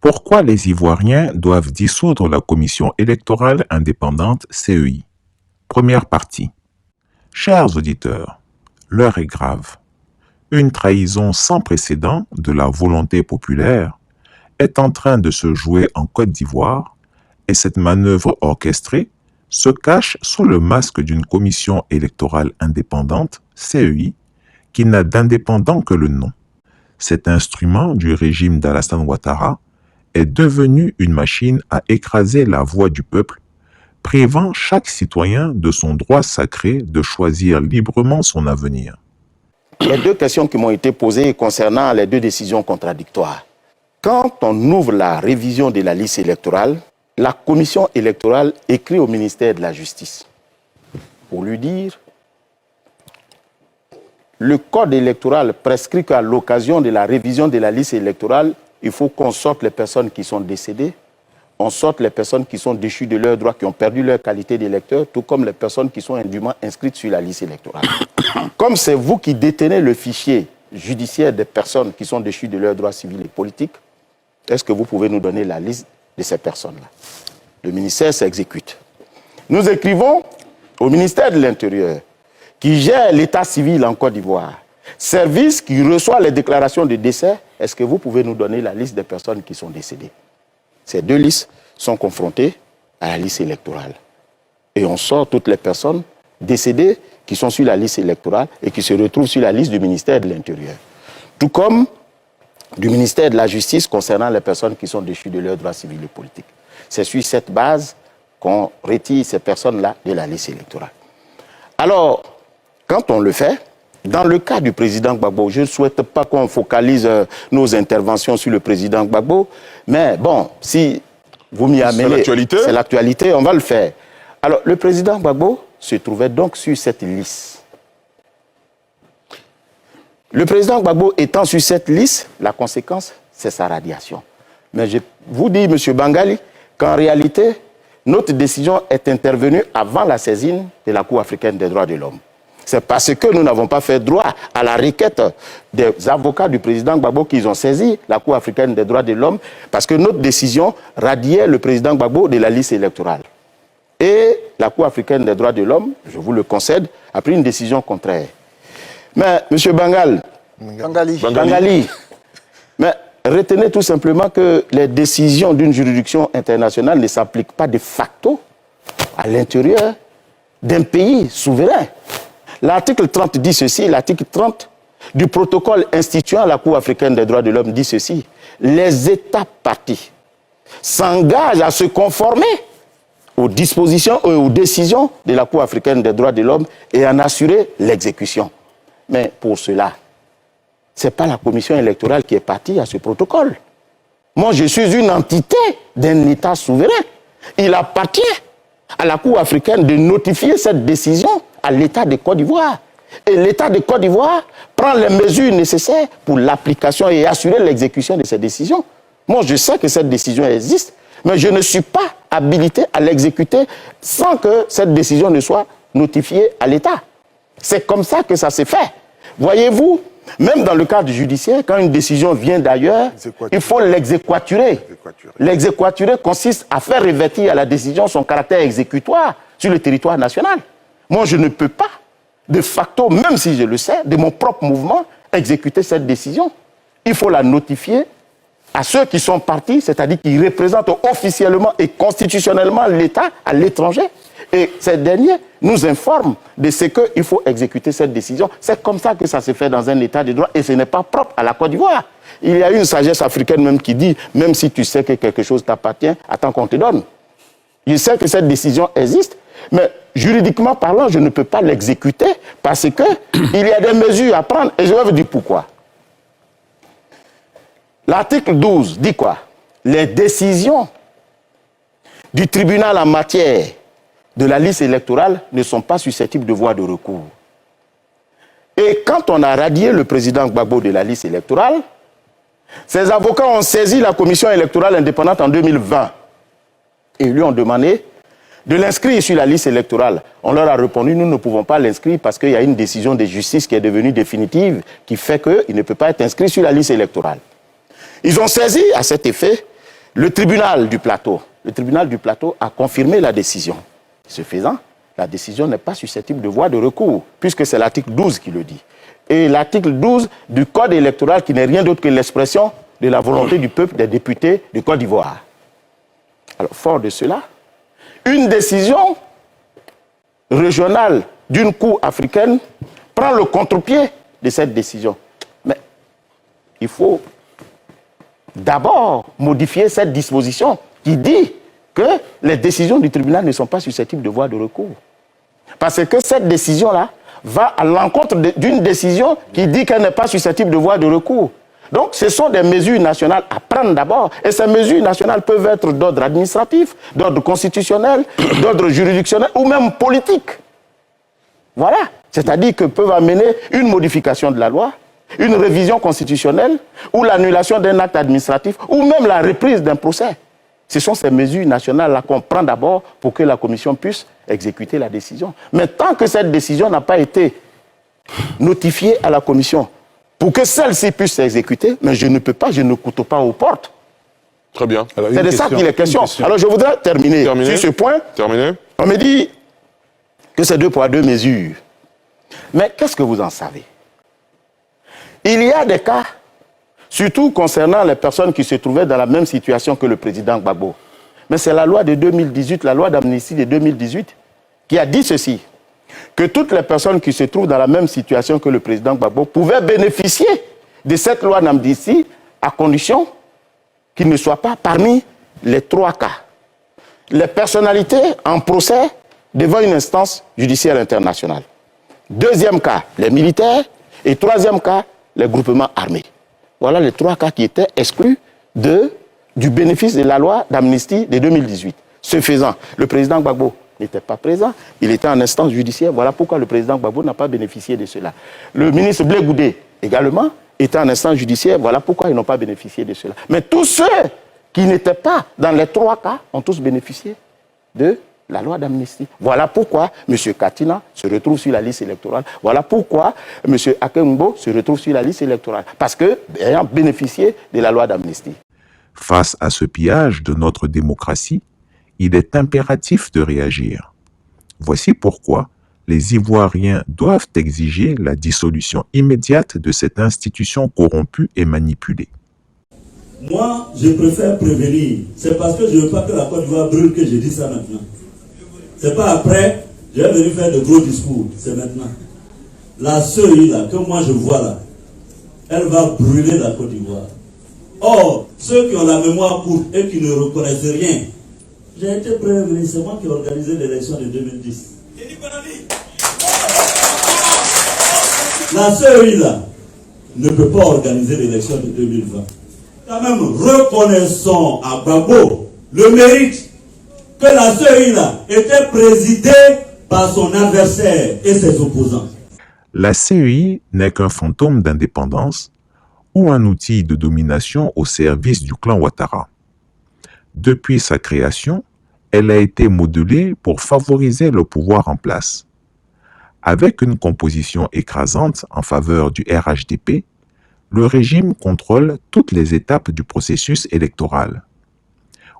Pourquoi les Ivoiriens doivent dissoudre la Commission électorale indépendante CEI? Première partie. Chers auditeurs, l'heure est grave. Une trahison sans précédent de la volonté populaire est en train de se jouer en Côte d'Ivoire et cette manœuvre orchestrée se cache sous le masque d'une commission électorale indépendante, CEI, qui n'a d'indépendant que le nom. Cet instrument du régime d'Alassane Ouattara est devenu une machine à écraser la voix du peuple, privant chaque citoyen de son droit sacré de choisir librement son avenir. Les deux questions qui m'ont été posées concernant les deux décisions contradictoires. Quand on ouvre la révision de la liste électorale, la commission électorale écrit au ministère de la Justice pour lui dire le code électoral prescrit qu'à l'occasion de la révision de la liste électorale, il faut qu'on sorte les personnes qui sont décédées, on sorte les personnes qui sont déchues de leurs droits, qui ont perdu leur qualité d'électeur, tout comme les personnes qui sont indûment inscrites sur la liste électorale. Comme c'est vous qui détenez le fichier judiciaire des personnes qui sont déchues de leurs droits civils et politiques, est-ce que vous pouvez nous donner la liste de ces personnes-là? Le ministère s'exécute. Nous écrivons au ministère de l'Intérieur, qui gère l'état civil en Côte d'Ivoire, service qui reçoit les déclarations de décès, est-ce que vous pouvez nous donner la liste des personnes qui sont décédées? Ces deux listes sont confrontées à la liste électorale. Et on sort toutes les personnes décédées qui sont sur la liste électorale et qui se retrouvent sur la liste du ministère de l'Intérieur. Tout comme du ministère de la Justice concernant les personnes qui sont déchues de leurs droits civils et politiques. C'est sur cette base qu'on retire ces personnes-là de la liste électorale. Alors, quand on le fait, dans le cas du président Gbagbo, je ne souhaite pas qu'on focalise nos interventions sur le président Gbagbo, mais bon, si vous m'y amenez, c'est l'actualité, on va le faire. Alors, le président Gbagbo se trouvait donc sur cette liste. Le président Gbagbo étant sur cette liste, la conséquence, c'est sa radiation. Mais je vous dis, M. Bangali, qu'en réalité, notre décision est intervenue avant la saisine de la Cour africaine des droits de l'homme. C'est parce que nous n'avons pas fait droit à la requête des avocats du président Gbagbo qu'ils ont saisi la Cour africaine des droits de l'homme, parce que notre décision radiait le président Gbagbo de la liste électorale. Et la Cour africaine des droits de l'homme, je vous le concède, a pris une décision contraire. Mais, M. Bangali, mais retenez tout simplement que les décisions d'une juridiction internationale ne s'appliquent pas de facto à l'intérieur d'un pays souverain. L'article 30 dit ceci, l'article 30 du protocole instituant la Cour africaine des droits de l'homme dit ceci. Les États partis s'engagent à se conformer aux dispositions et aux décisions de la Cour africaine des droits de l'homme et en assurer l'exécution. Mais pour cela, ce n'est pas la commission électorale qui est partie à ce protocole. Moi, je suis une entité d'un État souverain. Il appartient à la Cour africaine de notifier cette décision à l'État de Côte d'Ivoire. Et l'État de Côte d'Ivoire prend les mesures nécessaires pour l'application et assurer l'exécution de ces décisions. Moi, je sais que cette décision existe, mais je ne suis pas habilité à l'exécuter sans que cette décision ne soit notifiée à l'État. C'est comme ça que ça s'est fait. Voyez-vous, même dans le cadre judiciaire, quand une décision vient d'ailleurs, il faut l'exéquaturer. L'exéquaturer consiste à faire revêtir à la décision son caractère exécutoire sur le territoire national. Moi, je ne peux pas, de facto, même si je le sais, de mon propre mouvement, exécuter cette décision. Il faut la notifier à ceux qui sont partis, c'est-à-dire qui représentent officiellement et constitutionnellement l'État à l'étranger. Et ces derniers nous informent de ce qu'il faut exécuter cette décision. C'est comme ça que ça se fait dans un État de droit et ce n'est pas propre à la Côte d'Ivoire. Il y a une sagesse africaine même qui dit, même si tu sais que quelque chose t'appartient, attends qu'on te donne. Je sais que cette décision existe, mais juridiquement parlant, je ne peux pas l'exécuter parce qu'il y a des mesures à prendre et je vais vous dire pourquoi. L'article 12 dit quoi? Les décisions du tribunal en matière de la liste électorale ne sont pas susceptibles de voie de recours. Et quand on a radié le président Gbagbo de la liste électorale, ses avocats ont saisi la commission électorale indépendante en 2020 et lui ont demandé de l'inscrire sur la liste électorale. On leur a répondu, nous ne pouvons pas l'inscrire parce qu'il y a une décision de justice qui est devenue définitive qui fait qu'il ne peut pas être inscrit sur la liste électorale. Ils ont saisi à cet effet le tribunal du plateau a confirmé la décision. Ce faisant, la décision n'est pas susceptible de voie de recours, puisque c'est l'article 12 qui le dit. Et l'article 12 du Code électoral, qui n'est rien d'autre que l'expression de la volonté du peuple des députés de Côte d'Ivoire. Alors, fort de cela, une décision régionale d'une cour africaine prend le contre-pied de cette décision. Mais il faut d'abord modifier cette disposition qui dit que les décisions du tribunal ne sont pas susceptibles de voie de recours. Parce que cette décision-là va à l'encontre d'une décision qui dit qu'elle n'est pas susceptible de voie de recours. Donc, ce sont des mesures nationales à prendre d'abord. Et ces mesures nationales peuvent être d'ordre administratif, d'ordre constitutionnel, d'ordre juridictionnel ou même politique. Voilà. C'est-à-dire que peuvent amener une modification de la loi, une révision constitutionnelle ou l'annulation d'un acte administratif ou même la reprise d'un procès. Ce sont ces mesures nationales-là qu'on prend d'abord pour que la commission puisse exécuter la décision. Mais tant que cette décision n'a pas été notifiée à la commission, pour que celle-ci puisse s'exécuter, mais je ne peux pas, je ne coûte pas aux portes. Très bien. C'est de ça qu'il est question. Alors je voudrais terminer sur ce point. On me dit que c'est 2 poids 2 mesures. Mais qu'est-ce que vous en savez? Il y a des cas, surtout concernant les personnes qui se trouvaient dans la même situation que le président Gbagbo. Mais c'est la loi de 2018, la loi d'amnistie de 2018, qui a dit ceci, que toutes les personnes qui se trouvent dans la même situation que le président Gbagbo pouvaient bénéficier de cette loi d'amnistie à condition qu'ils ne soient pas parmi les 3 cas. Les personnalités en procès devant une instance judiciaire internationale. 2e cas, les militaires. Et 3e cas, les groupements armés. Voilà les 3 cas qui étaient exclus du bénéfice de la loi d'amnistie de 2018. Ce faisant, le président Gbagbo n'était pas présent, il était en instance judiciaire. Voilà pourquoi le président Gbagbo n'a pas bénéficié de cela. Le ministre Blé Goudé également était en instance judiciaire. Voilà pourquoi ils n'ont pas bénéficié de cela. Mais tous ceux qui n'étaient pas dans les 3 cas ont tous bénéficié de la loi d'amnistie. Voilà pourquoi M. Katina se retrouve sur la liste électorale. Voilà pourquoi M. Akengbo se retrouve sur la liste électorale. Parce que, ayant bénéficié de la loi d'amnistie. Face à ce pillage de notre démocratie, il est impératif de réagir. Voici pourquoi les Ivoiriens doivent exiger la dissolution immédiate de cette institution corrompue et manipulée. Moi, je préfère prévenir. C'est parce que je ne veux pas que la Côte d'Ivoire brûle que je dis ça maintenant. C'est pas après, je vais venir faire de gros discours. C'est maintenant. La CEI là, que moi je vois là, elle va brûler la Côte d'Ivoire. Or, ceux qui ont la mémoire courte et qui ne reconnaissent rien, j'ai été prévenu, c'est moi qui ai organisé l'élection de 2010. La CEI là ne peut pas organiser l'élection de 2020. Quand même, reconnaissons à Gbagbo le mérite que la CEI là était présidée par son adversaire et ses opposants. La CEI n'est qu'un fantôme d'indépendance ou un outil de domination au service du clan Ouattara. Depuis sa création, elle a été modelée pour favoriser le pouvoir en place. Avec une composition écrasante en faveur du RHDP, le régime contrôle toutes les étapes du processus électoral.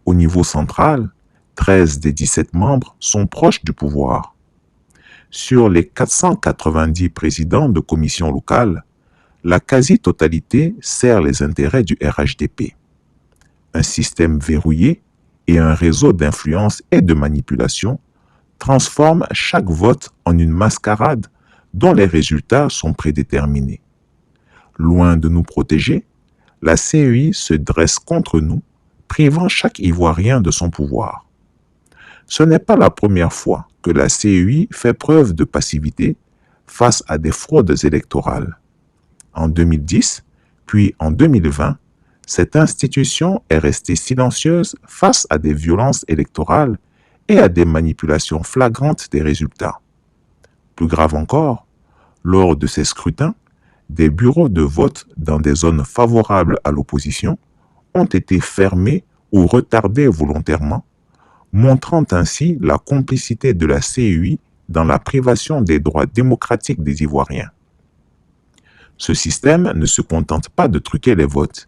Au niveau central, 13 des 17 membres sont proches du pouvoir. Sur les 490 présidents de commissions locales, la quasi-totalité sert les intérêts du RHDP. Un système verrouillé et un réseau d'influence et de manipulation transforment chaque vote en une mascarade dont les résultats sont prédéterminés. Loin de nous protéger, la CEI se dresse contre nous, privant chaque Ivoirien de son pouvoir. Ce n'est pas la première fois que la CEI fait preuve de passivité face à des fraudes électorales. En 2010, puis en 2020, cette institution est restée silencieuse face à des violences électorales et à des manipulations flagrantes des résultats. Plus grave encore, lors de ces scrutins, des bureaux de vote dans des zones favorables à l'opposition ont été fermés ou retardés volontairement, montrant ainsi la complicité de la CEI dans la privation des droits démocratiques des Ivoiriens. Ce système ne se contente pas de truquer les votes.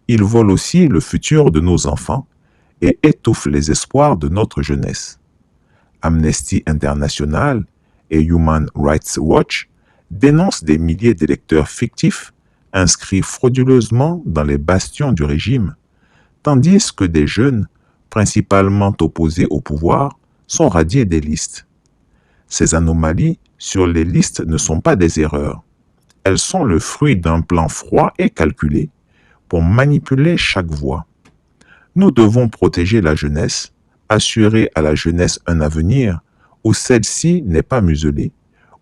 Ils volent aussi le futur de nos enfants et étouffent les espoirs de notre jeunesse. Amnesty International et Human Rights Watch dénoncent des milliers d'électeurs fictifs inscrits frauduleusement dans les bastions du régime, tandis que des jeunes, principalement opposés au pouvoir, sont radiés des listes. Ces anomalies sur les listes ne sont pas des erreurs. Elles sont le fruit d'un plan froid et calculé pour manipuler chaque voix. Nous devons protéger la jeunesse, assurer à la jeunesse un avenir où celle-ci n'est pas muselée,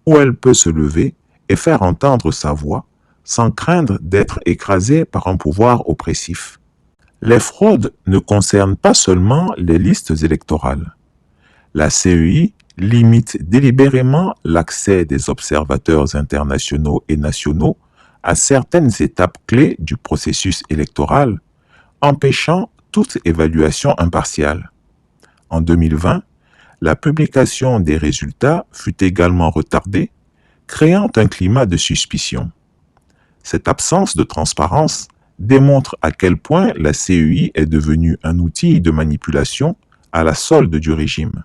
où elle peut se lever et faire entendre sa voix sans craindre d'être écrasée par un pouvoir oppressif. Les fraudes ne concernent pas seulement les listes électorales. La CEI limite délibérément l'accès des observateurs internationaux et nationaux à certaines étapes clés du processus électoral, empêchant toute évaluation impartiale. En 2020, la publication des résultats fut également retardée, créant un climat de suspicion. Cette absence de transparence démontre à quel point la CEI est devenue un outil de manipulation à la solde du régime.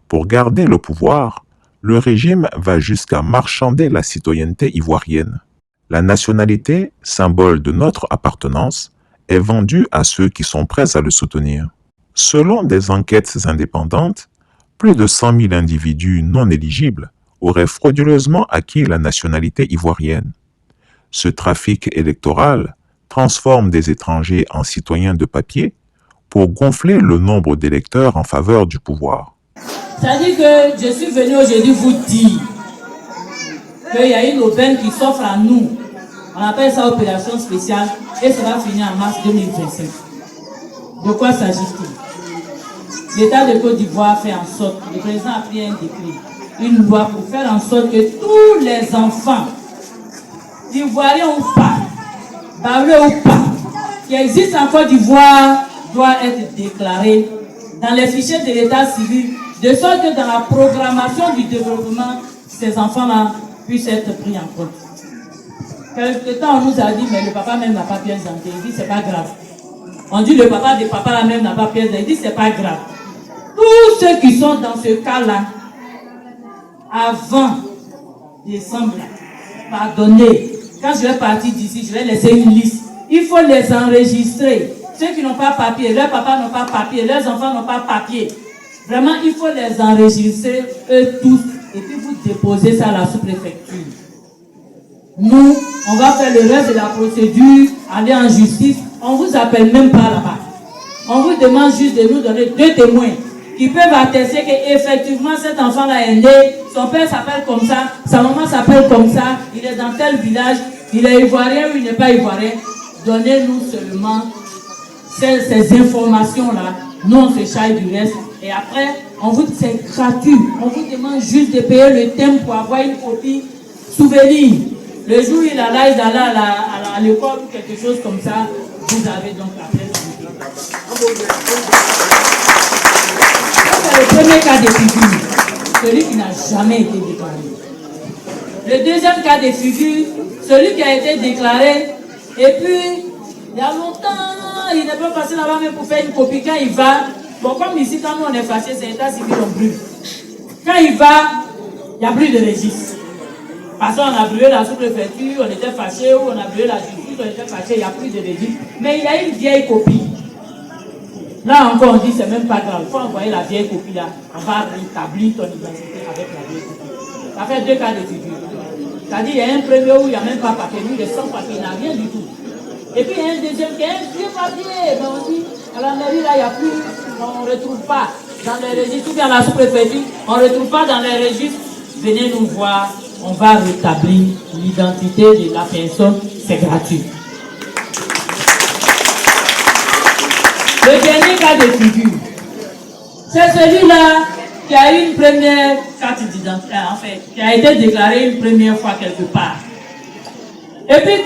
Pour garder le pouvoir, le régime va jusqu'à marchander la citoyenneté ivoirienne. La nationalité, symbole de notre appartenance, est vendue à ceux qui sont prêts à le soutenir. Selon des enquêtes indépendantes, plus de 100 000 individus non éligibles auraient frauduleusement acquis la nationalité ivoirienne. Ce trafic électoral transforme des étrangers en citoyens de papier pour gonfler le nombre d'électeurs en faveur du pouvoir. C'est-à-dire que je suis venu aujourd'hui vous dire qu'il y a une aubaine qui s'offre à nous. On appelle ça opération spéciale et ça va finir en mars 2025. De quoi s'agit-il? L'État de Côte d'Ivoire fait en sorte, le président a pris un décret, une loi pour faire en sorte que tous les enfants, ivoiriens ou pas, baoulés ou pas, qui existent en Côte d'Ivoire, doivent être déclarés dans les fichiers de l'État civil, de sorte que dans la programmation du développement, ces enfants-là puissent être pris en compte. Quelque temps, on nous a dit, mais le papa même n'a pas pièce d'identité. Il dit, c'est pas grave. On dit, le papa des papas là même n'a pas pièce d'identité. Il dit, c'est pas grave. Tous ceux qui sont dans ce cas-là, avant décembre, pardonnez, quand je vais partir d'ici, je vais laisser une liste. Il faut les enregistrer. Ceux qui n'ont pas papier, leurs papas n'ont pas papier, leurs enfants n'ont pas papier. Vraiment, il faut les enregistrer, eux tous, et puis vous déposez ça à la sous-préfecture. Nous, on va faire le reste de la procédure, aller en justice. On ne vous appelle même pas là-bas. On vous demande juste de nous donner 2 témoins qui peuvent attester qu'effectivement cet enfant-là est né, son père s'appelle comme ça, sa maman s'appelle comme ça, il est dans tel village, il est ivoirien ou il n'est pas ivoirien. Donnez-nous seulement ces informations-là. Nous, on se charge du reste. Et après, c'est gratuit. On vous demande juste de payer le thème pour avoir une copie souvenir. Le jour où il a là, il allait à l'école ou quelque chose comme ça, vous avez donc la pièce d'identité. C'est le premier cas de figure, celui qui n'a jamais été déclaré. Le deuxième cas de figure, celui qui a été déclaré, et puis, il y a longtemps, il n'est pas passé là-bas même pour faire une copie. Quand il va, bon, comme ici, quand nous on est fâchés, c'est l'état civil, on brûle. Quand il va, il n'y a plus de registre. Parce qu'on a brûlé la sous-préfecture, on était fâchés, ou on a brûlé la justice, on était fâchés, il n'y a plus de registre. Mais il y a une vieille copie. Là encore, on dit, c'est même pas grave. Il faut envoyer la vieille copie là. On va rétablir ton identité avec la vieille copie. Ça fait 2 cas de figure. C'est-à-dire, il y a un premier où il n'y a même pas papier. Nous, les sans papier, il n'y a rien du tout. Et puis, il y a un deuxième qui a un vieux papier. Mais on dit, à la mairie, là, il n'y a plus, on ne retrouve pas dans les registres. Ou bien à la sous-préfecture, on ne retrouve pas dans les registres. Venez nous voir. On va rétablir l'identité de la personne, c'est gratuit. Le dernier cas de figure, c'est celui-là qui a eu une première carte d'identité, en fait, qui a été déclarée une première fois quelque part. Et puis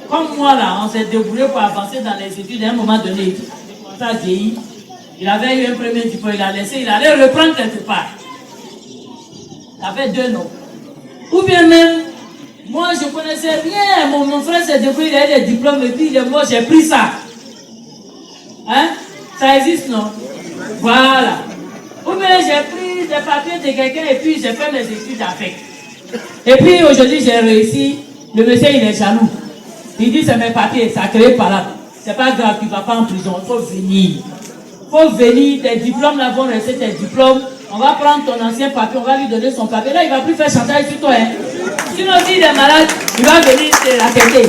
comme moi là, on s'est débrouillé pour avancer dans les études, à un moment donné, ça a vieilli, il avait eu un premier diplôme, il a laissé, il allait reprendre quelque part. Il avait 2 noms. Ou bien même, Moi, je connaissais rien. Mon frère s'est débrouillé, il a des diplômes et puis il est mort, j'ai pris ça. Hein? Ça existe, non? Voilà. Ou bien j'ai pris des papiers de quelqu'un et puis j'ai fait mes études avec. Et puis aujourd'hui, j'ai réussi. Le monsieur, il est jaloux. Il dit, c'est mes papiers, ça crée par là. C'est pas grave, tu ne vas pas en prison, il faut venir. Il faut venir, tes diplômes là vont rester tes diplômes. On va prendre ton ancien papier, on va lui donner son papier. Là, il ne va plus faire chantage sur toi. Hein. Sinon, s'il est malade, il va venir te raqueter.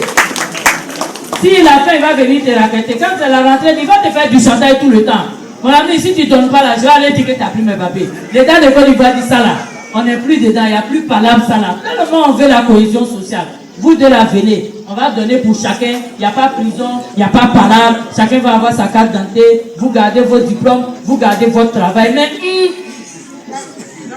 S'il a faim, il va venir te raqueter. Quand c'est la rentrée, il va te faire du chantage tout le temps. Mon ami, si tu ne donnes pas là, je vais aller dire que tu n'as plus mes papiers. L'État de Côte d'Ivoire dit ça là. On n'est plus dedans, il n'y a plus palabre ça là. Tellement on veut la cohésion sociale. Vous deux la venez, on va donner pour chacun. Il n'y a pas prison, il n'y a pas palabre. Chacun va avoir sa carte d'identité. Vous gardez vos diplômes, vous gardez votre travail. Mais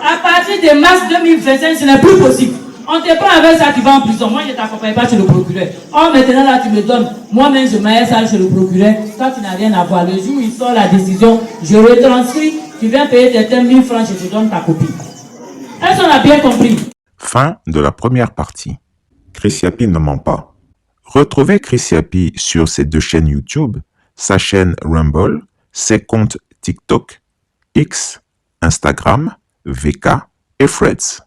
à partir de mars 2025, ce n'est plus possible. On te prend avec ça, tu vas en prison. Moi, je ne t'accompagne pas chez le procureur. Or, maintenant, là, tu me donnes. Moi-même, je mets ça chez le procureur. Toi, tu n'as rien à voir. Le jour où il sort la décision, je retranscris. Tu viens payer tes 1000 francs, je te donne ta copie. Est-ce qu'on a bien compris? Fin de la première partie. Chris Yapi ne ment pas. Retrouvez Chris Yapi sur ses 2 chaînes YouTube, sa chaîne Rumble, ses comptes TikTok, X, Instagram, VK et Threads.